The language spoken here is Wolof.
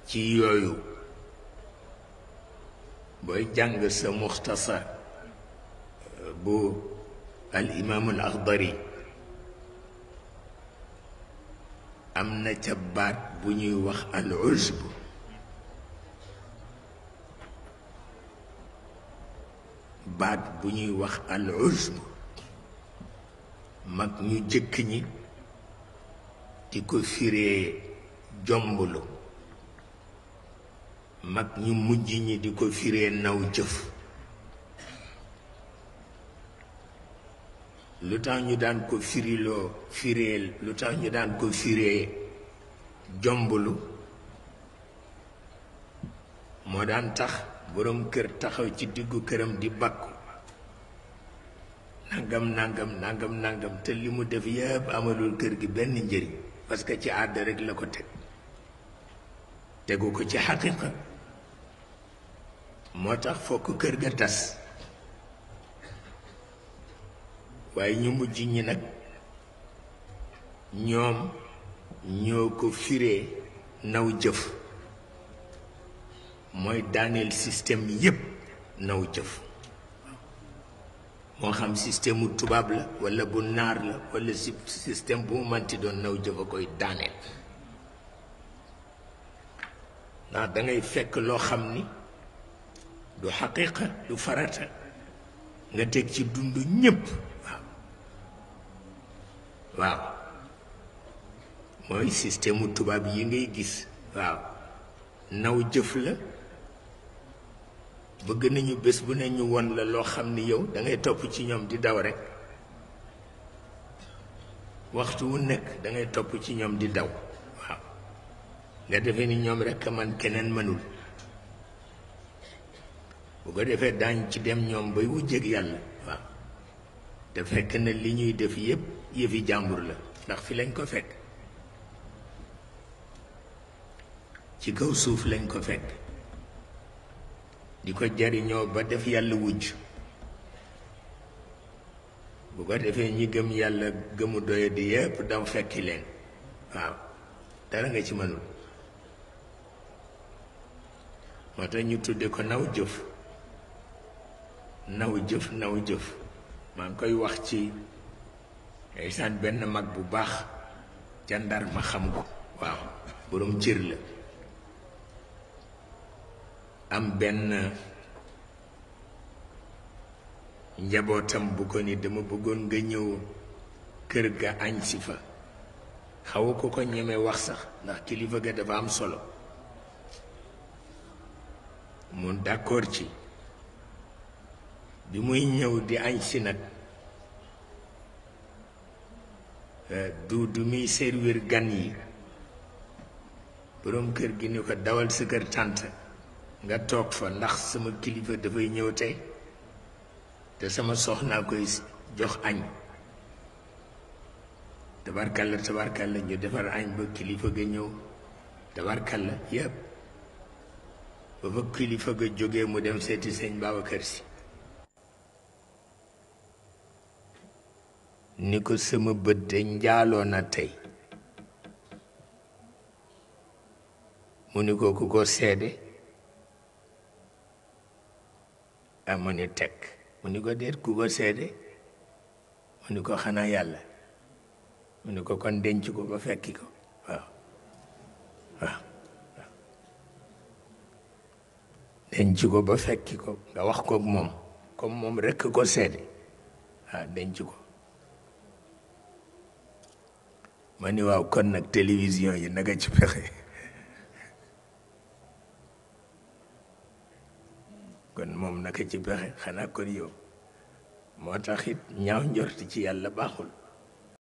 ci yooyu booy jàng sa muxtasar bu al imaamul Axdari am na ca baat bu ñuy wax al ujb baat bu ñuy wax al ujb mag ñu jëkk ñi di ko firee jomblu mag ñu mujj ñi di ko firee naw jëf lu tax ñu daan ko firiloo fireel lu tax ñu daan ko firee jomblu moo daan tax boroom kër taxaw ci diggu këram di bakku nangam nangam nangam nangam te li mu def yëpp amalul kër gi benn njëriñ parce que ci aada rek la ko tegu ko ci xaqiqa moo tax fokk kër ga tas waaye ñu mujj ñi nag ñoom ñoo ko firee naw jëf mooy daaneel système yépp naw jëf moo xam système mu tubaab la walla bu naar la walla système bu mu manti doon naw jëf a koy daaneel ndax dangay fekk loo xam ni du xaqiqa du farata nga teg ci dund ñépp waaw mooy système mu tubaab yi ngay gis waaw naw jëf la bëgg nañu bés bu ne ñu won la loo xam ni yow da ngay topp ci ñoom di daw rekk waxtu wu nekk da ngay topp ci ñoom di daw waaw nga defee ni ñoom rekk man keneen mënul bu ko defee daañ ci dem ñoom bay wujjeek yàlla waaw te fekk na li ñuy def yépp yëfi jàmbur la ndax fi lañ ko fekk ci kaw suuf lañ ko fekk di ko jariñoo ba def yàlla wujj bu ko defee ñi gëm yàlla gëmu doye di yépp daw fekki leen waaw dara nga ci mënul moo tax ñu tudde ko naw jëf naw jëf naw jëf maa ngi koy wax ci ndeysaan benn mag bu baax ca Ndar ma xam ko waaw boroom cër la am benn njabootam bu ko ni dama bëggoon nga ñëw kër ga añ si fa xaw ko ñeme wax sax ndax kilifa ga dafa am solo mu d'accord ci bi muy ñëw di añ si nag du muy servir gan yi boroom kër gi ni ko dawal sa kër tànt nga toog fa ndax sama kilifa dafay ñëw tey te sama soxnaa koy jox añ tabarkalla ñu defar añ ba kilifa ga ñëw tabarkalla yépp ba fa kilifa ga jógee mu dem seeti sëñ Babacar Si ni ko sama bët de njaaloo na tey mu ni ko ku ko seede mu ni teg mu ni ko déet ku ko seede mu ni ko xanaa yàlla mu ni ko kon denc ko ba fekki ko waaw denc ko ba fekki ko nga wax kook moom comme moom rekk ko seede waaw denc ko ma ni waaw kon nag télévision yi naka ci pexe kon moom naka ci pexe xanaa kon yow moo tax it ñaaw njorti ci yàlla baaxul